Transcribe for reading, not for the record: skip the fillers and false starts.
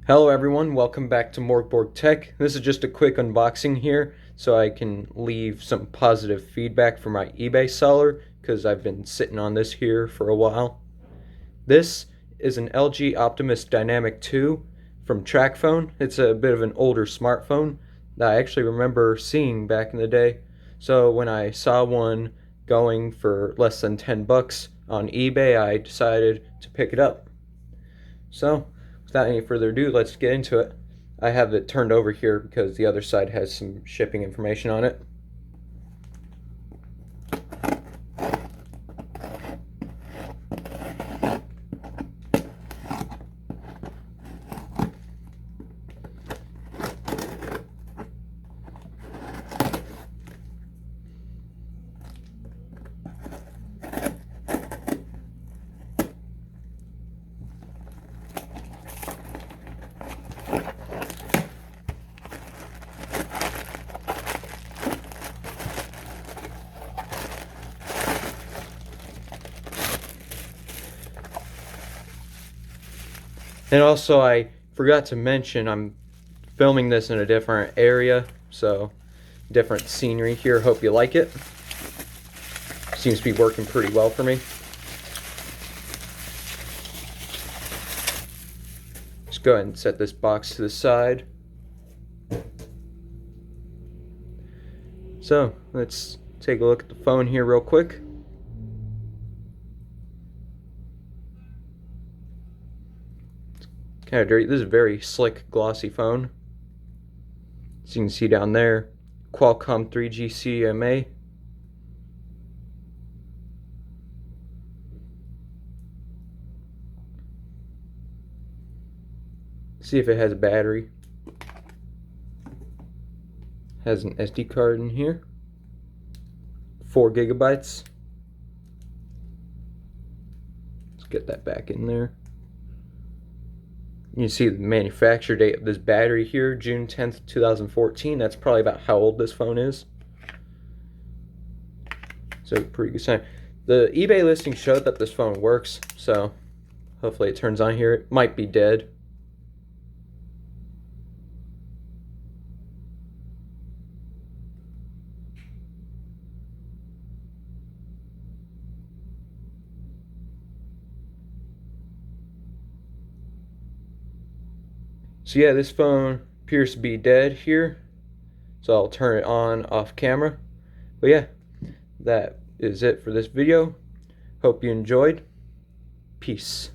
Hello everyone, welcome back to MORGBORG Tech. This is just a quick unboxing here so I can leave some positive feedback for my eBay seller because I've been sitting on this here for a while. This is an LG Optimus Dynamic 2 from Tracfone. It's a bit of an older smartphone that I actually remember seeing back in the day. So when I saw one going for less than 10 bucks on eBay, I decided to pick it up. So without any further ado, let's get into it. I have it turned over here because the other side has some shipping information on it. And also, I forgot to mention I'm filming this in a different area, so different scenery here. Hope you like it. Seems to be working pretty well for me. Just go ahead and set this box to the side. So let's take a look at the phone here real quick. Kind of dirty. This is a very slick, glossy phone. As you can see down there, Qualcomm 3G CMA. See if it has a battery. Has an SD card in here. 4 gigabytes. Let's get that back in there. You can see the manufacture date of this battery here, June 10th, 2014. That's probably about how old this phone is. So pretty good sign. The eBay listing showed that this phone works, so hopefully it turns on here. It might be dead. So yeah, this phone appears to be dead here. So I'll turn it on off camera. But yeah, that is it for this video. Hope you enjoyed. Peace.